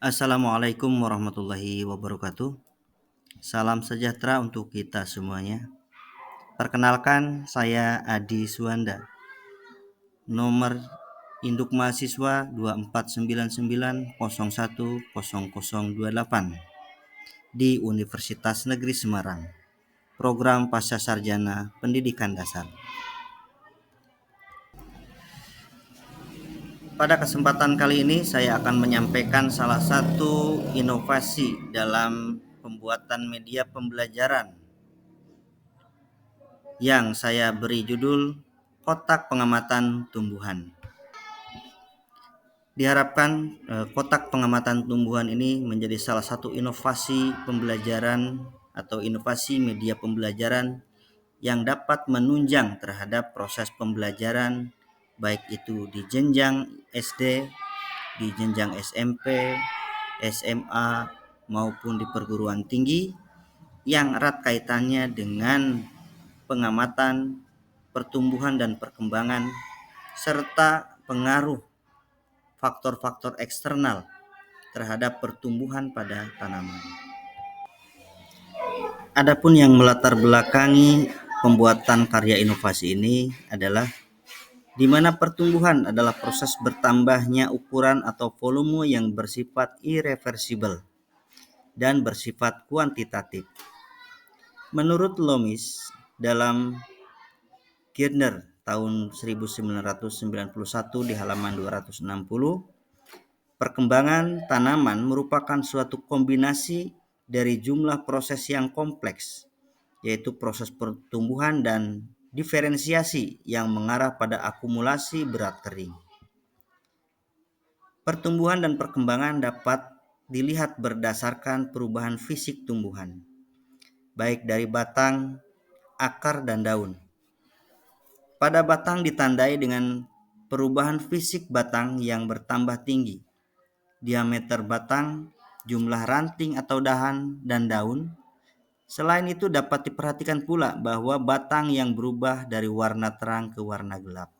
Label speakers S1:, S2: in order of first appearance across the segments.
S1: Assalamualaikum warahmatullahi wabarakatuh. Salam sejahtera untuk kita semuanya. Perkenalkan, saya Adi Suwanda. Nomor induk mahasiswa 2499010028 di Universitas Negeri Semarang. Program Pasca Sarjana Pendidikan Dasar. Pada kesempatan kali ini saya akan menyampaikan salah satu inovasi dalam pembuatan media pembelajaran yang saya beri judul Kotak Pengamatan Tumbuhan. Diharapkan kotak pengamatan tumbuhan ini menjadi salah satu inovasi pembelajaran atau inovasi media pembelajaran yang dapat menunjang terhadap proses pembelajaran, baik itu di jenjang SD, di jenjang SMP, SMA, maupun di perguruan tinggi, yang erat kaitannya dengan pengamatan pertumbuhan dan perkembangan serta pengaruh faktor-faktor eksternal terhadap pertumbuhan pada tanaman. Adapun yang melatar belakangi pembuatan karya inovasi ini adalah di mana pertumbuhan adalah proses bertambahnya ukuran atau volume yang bersifat irreversibel dan bersifat kuantitatif. Menurut Loomis dalam Gardner tahun 1991 di halaman 260, perkembangan tanaman merupakan suatu kombinasi dari jumlah proses yang kompleks, yaitu proses pertumbuhan dan diferensiasi yang mengarah pada akumulasi berat kering. Pertumbuhan dan perkembangan dapat dilihat berdasarkan perubahan fisik tumbuhan, baik dari batang, akar, dan daun. Pada batang ditandai dengan perubahan fisik batang yang bertambah tinggi, diameter batang, jumlah ranting atau dahan dan daun. Selain itu dapat diperhatikan pula bahwa batang yang berubah dari warna terang ke warna gelap.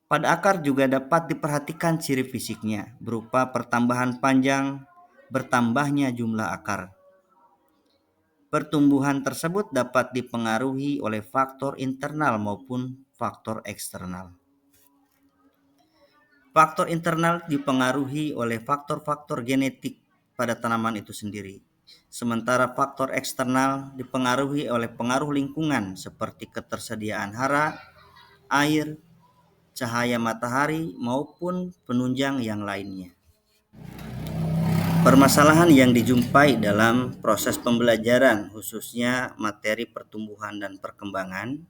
S1: Pada akar juga dapat diperhatikan ciri fisiknya berupa pertambahan panjang, bertambahnya jumlah akar. Pertumbuhan tersebut dapat dipengaruhi oleh faktor internal maupun faktor eksternal. Faktor internal dipengaruhi oleh faktor-faktor genetik pada tanaman itu sendiri. Sementara faktor eksternal dipengaruhi oleh pengaruh lingkungan seperti ketersediaan hara, air, cahaya matahari, maupun penunjang yang lainnya. Permasalahan yang dijumpai dalam proses pembelajaran, khususnya materi pertumbuhan dan perkembangan.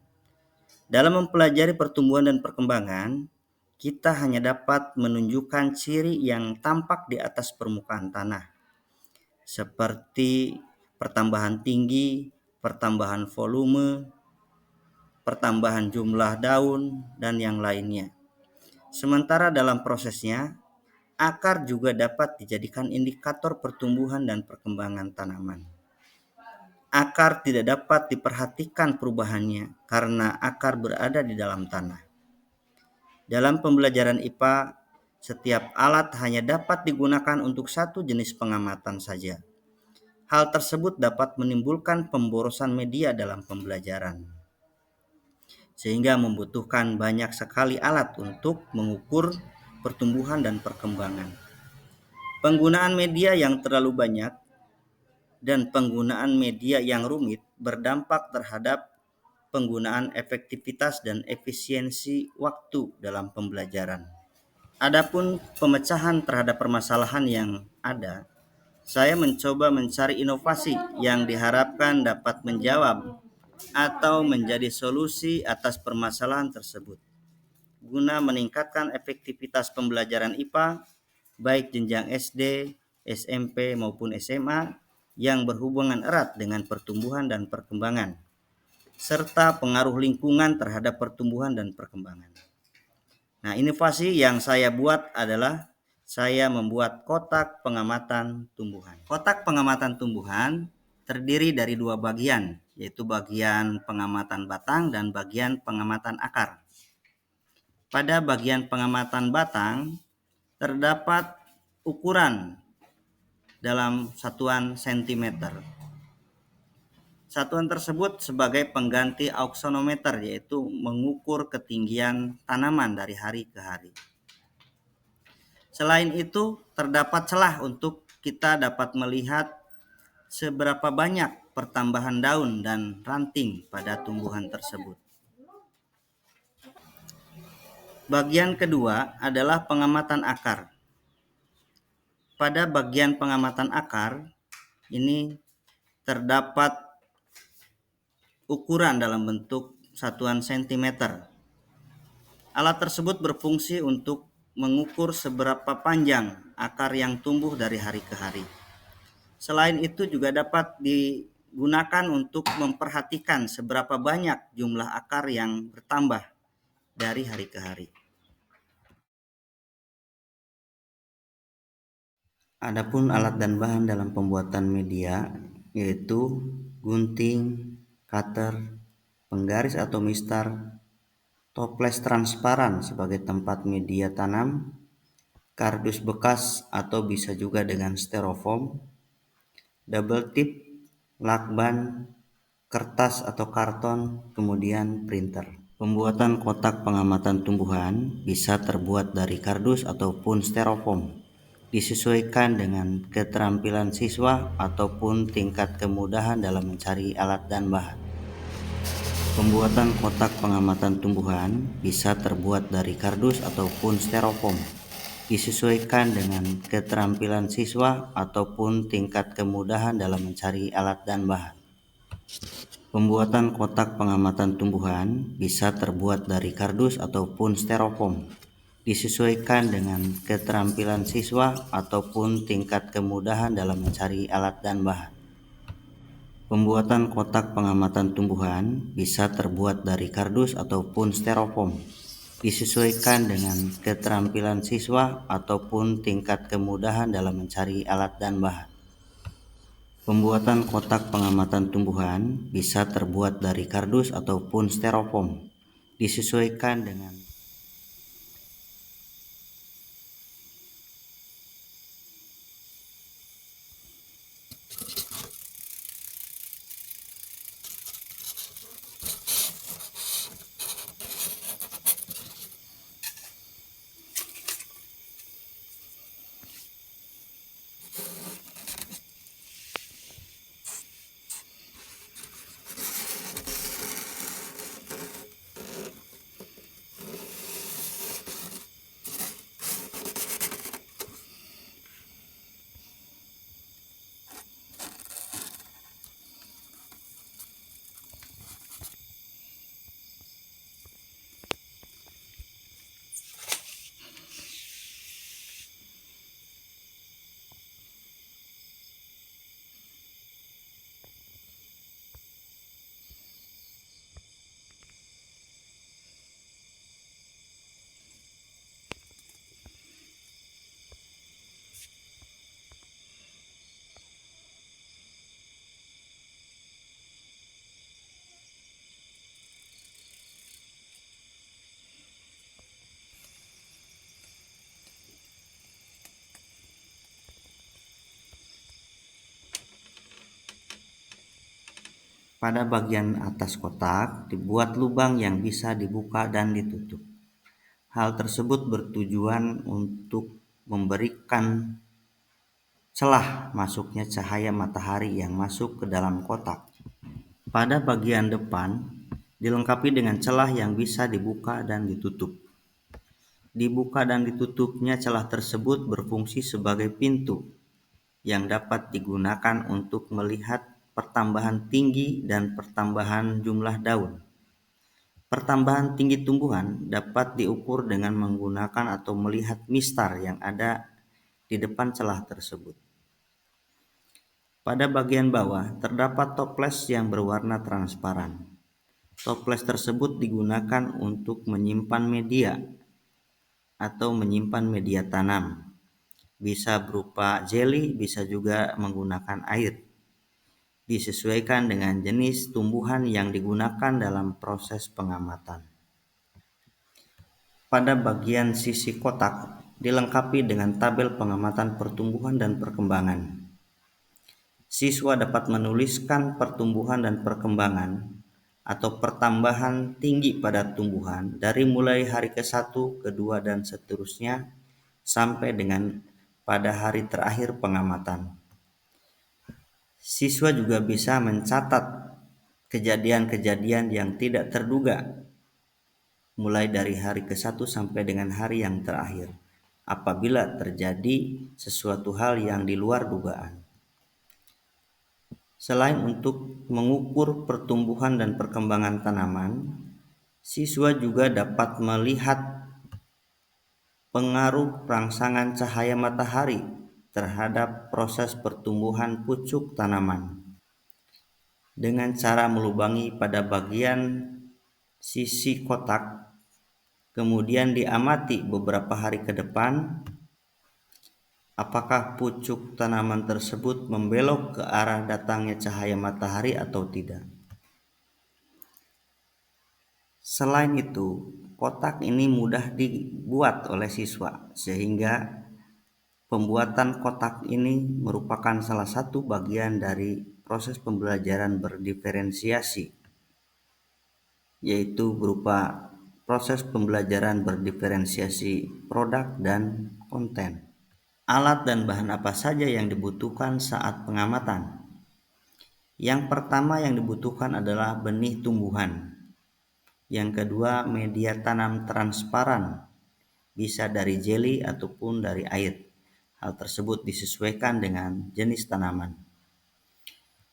S1: Dalam mempelajari pertumbuhan dan perkembangan, kita hanya dapat menunjukkan ciri yang tampak di atas permukaan tanah, seperti pertambahan tinggi, pertambahan volume, pertambahan jumlah daun, dan yang lainnya. Sementara dalam prosesnya, akar juga dapat dijadikan indikator pertumbuhan dan perkembangan tanaman. Akar tidak dapat diperhatikan perubahannya karena akar berada di dalam tanah. Dalam pembelajaran IPA, setiap alat hanya dapat digunakan untuk satu jenis pengamatan saja. Hal tersebut dapat menimbulkan pemborosan media dalam pembelajaran, sehingga membutuhkan banyak sekali alat untuk mengukur pertumbuhan dan perkembangan. Penggunaan media yang terlalu banyak dan penggunaan media yang rumit berdampak terhadap penggunaan efektivitas dan efisiensi waktu dalam pembelajaran. Adapun pemecahan terhadap permasalahan yang ada, saya mencoba mencari inovasi yang diharapkan dapat menjawab atau menjadi solusi atas permasalahan tersebut, guna meningkatkan efektivitas pembelajaran IPA, baik jenjang SD, SMP maupun SMA, yang berhubungan erat dengan pertumbuhan dan perkembangan, serta pengaruh lingkungan terhadap pertumbuhan dan perkembangan. Nah, inovasi yang saya buat adalah saya membuat kotak pengamatan tumbuhan. Kotak pengamatan tumbuhan terdiri dari dua bagian, yaitu bagian pengamatan batang dan bagian pengamatan akar. Pada bagian pengamatan batang terdapat ukuran dalam satuan sentimeter. Satuan tersebut sebagai pengganti auksonometer, yaitu mengukur ketinggian tanaman dari hari ke hari. Selain itu, terdapat celah untuk kita dapat melihat seberapa banyak pertambahan daun dan ranting pada tumbuhan tersebut. Bagian kedua adalah pengamatan akar. Pada bagian pengamatan akar, ini terdapat ukuran dalam bentuk satuan sentimeter. Alat tersebut berfungsi untuk mengukur seberapa panjang akar yang tumbuh dari hari ke hari. Selain itu juga dapat digunakan untuk memperhatikan seberapa banyak jumlah akar yang bertambah dari hari ke hari. Adapun alat dan bahan dalam pembuatan media yaitu gunting, cutter, penggaris atau mistar, toples transparan sebagai tempat media tanam, kardus bekas atau bisa juga dengan styrofoam, double tip, lakban, kertas atau karton, kemudian printer. Pembuatan kotak pengamatan tumbuhan bisa terbuat dari kardus ataupun styrofoam, disesuaikan dengan keterampilan siswa ataupun tingkat kemudahan dalam mencari alat dan bahan. Pembuatan kotak pengamatan tumbuhan bisa terbuat dari kardus ataupun styrofoam, disesuaikan dengan keterampilan siswa ataupun tingkat kemudahan dalam mencari alat dan bahan. Pembuatan kotak pengamatan tumbuhan bisa terbuat dari kardus ataupun styrofoam, disesuaikan dengan keterampilan siswa ataupun tingkat kemudahan dalam mencari alat dan bahan. Pembuatan kotak pengamatan tumbuhan bisa terbuat dari kardus ataupun styrofoam, disesuaikan dengan keterampilan siswa ataupun tingkat kemudahan dalam mencari alat dan bahan. Pembuatan kotak pengamatan tumbuhan bisa terbuat dari kardus ataupun styrofoam, disesuaikan dengan pada bagian atas kotak dibuat lubang yang bisa dibuka dan ditutup. Hal tersebut bertujuan untuk memberikan celah masuknya cahaya matahari yang masuk ke dalam kotak. Pada bagian depan dilengkapi dengan celah yang bisa dibuka dan ditutup. Dibuka dan ditutupnya celah tersebut berfungsi sebagai pintu yang dapat digunakan untuk melihat pertambahan tinggi dan pertambahan jumlah daun. Pertambahan tinggi tumbuhan dapat diukur dengan menggunakan atau melihat mistar yang ada di depan celah tersebut. Pada bagian bawah terdapat toples yang berwarna transparan. Toples tersebut digunakan untuk menyimpan media atau menyimpan media tanam. Bisa berupa jelly, bisa juga menggunakan air. Disesuaikan dengan jenis tumbuhan yang digunakan dalam proses pengamatan. Pada bagian sisi kotak dilengkapi dengan tabel pengamatan pertumbuhan dan perkembangan. Siswa dapat menuliskan pertumbuhan dan perkembangan atau pertambahan tinggi pada tumbuhan dari mulai hari ke-1, ke-2, dan seterusnya sampai dengan pada hari terakhir pengamatan. Siswa juga bisa mencatat kejadian-kejadian yang tidak terduga mulai dari hari ke-1 sampai dengan hari yang terakhir apabila terjadi sesuatu hal yang di luar dugaan. Selain untuk mengukur pertumbuhan dan perkembangan tanaman, siswa juga dapat melihat pengaruh rangsangan cahaya matahari terhadap proses pertumbuhan pucuk tanaman dengan cara melubangi pada bagian sisi kotak, kemudian diamati beberapa hari ke depan apakah pucuk tanaman tersebut membelok ke arah datangnya cahaya matahari atau tidak. Selain itu, kotak ini mudah dibuat oleh siswa sehingga pembuatan kotak ini merupakan salah satu bagian dari proses pembelajaran berdiferensiasi, yaitu berupa proses pembelajaran berdiferensiasi produk dan konten. Alat dan bahan apa saja yang dibutuhkan saat pengamatan? Yang pertama yang dibutuhkan adalah benih tumbuhan. Yang kedua, media tanam transparan, bisa dari jeli ataupun dari air. Hal tersebut disesuaikan dengan jenis tanaman.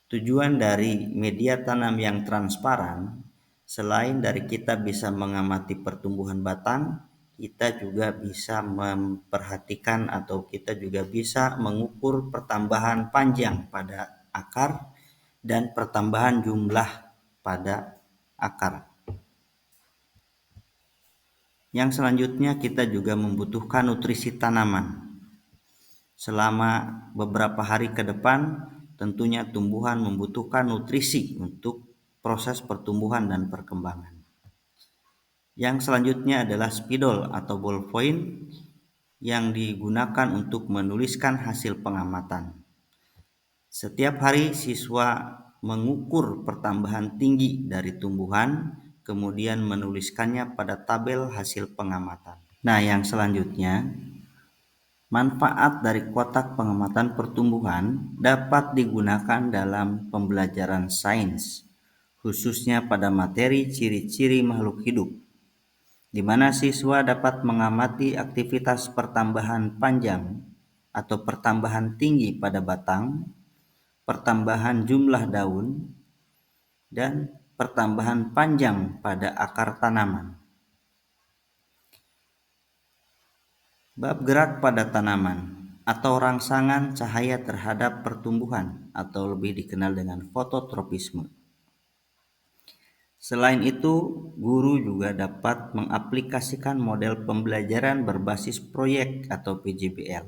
S1: Tujuan dari media tanam yang transparan, selain dari kita bisa mengamati pertumbuhan batang, kita juga bisa memperhatikan atau kita juga bisa mengukur pertambahan panjang pada akar dan pertambahan jumlah pada akar. Yang selanjutnya kita juga membutuhkan nutrisi tanaman. Selama beberapa hari ke depan, tentunya tumbuhan membutuhkan nutrisi untuk proses pertumbuhan dan perkembangan. Yang selanjutnya adalah spidol atau ballpoint yang digunakan untuk menuliskan hasil pengamatan. Setiap hari siswa mengukur pertambahan tinggi dari tumbuhan, kemudian menuliskannya pada tabel hasil pengamatan. Nah, yang selanjutnya, manfaat dari kotak pengamatan pertumbuhan dapat digunakan dalam pembelajaran sains, khususnya pada materi ciri-ciri makhluk hidup, di mana siswa dapat mengamati aktivitas pertambahan panjang atau pertambahan tinggi pada batang, pertambahan jumlah daun, dan pertambahan panjang pada akar tanaman. Bab gerak pada tanaman atau rangsangan cahaya terhadap pertumbuhan atau lebih dikenal dengan fototropisme. Selain itu, guru juga dapat mengaplikasikan model pembelajaran berbasis proyek atau PJBL.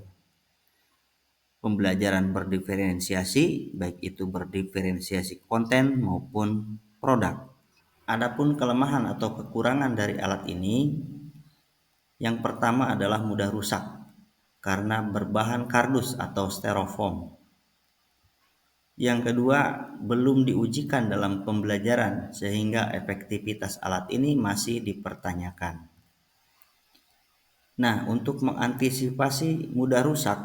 S1: Pembelajaran berdiferensiasi, baik itu berdiferensiasi konten maupun produk. Adapun kelemahan atau kekurangan dari alat ini, yang pertama adalah mudah rusak karena berbahan kardus atau styrofoam. Yang kedua, belum diujikan dalam pembelajaran sehingga efektivitas alat ini masih dipertanyakan. Nah, untuk mengantisipasi mudah rusak,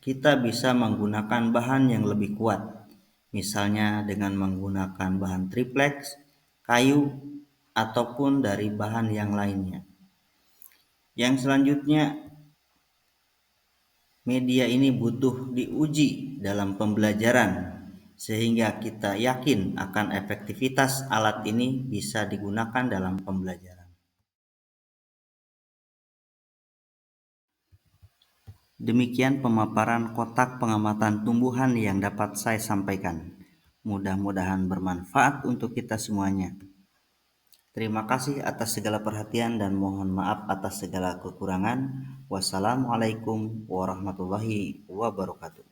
S1: kita bisa menggunakan bahan yang lebih kuat. Misalnya dengan menggunakan bahan triplex, kayu, ataupun dari bahan yang lainnya. Yang selanjutnya, media ini butuh diuji dalam pembelajaran sehingga kita yakin akan efektivitas alat ini bisa digunakan dalam pembelajaran. Demikian pemaparan kotak pengamatan tumbuhan yang dapat saya sampaikan. Mudah-mudahan bermanfaat untuk kita semuanya. Terima kasih atas segala perhatian dan mohon maaf atas segala kekurangan. Wassalamualaikum warahmatullahi wabarakatuh.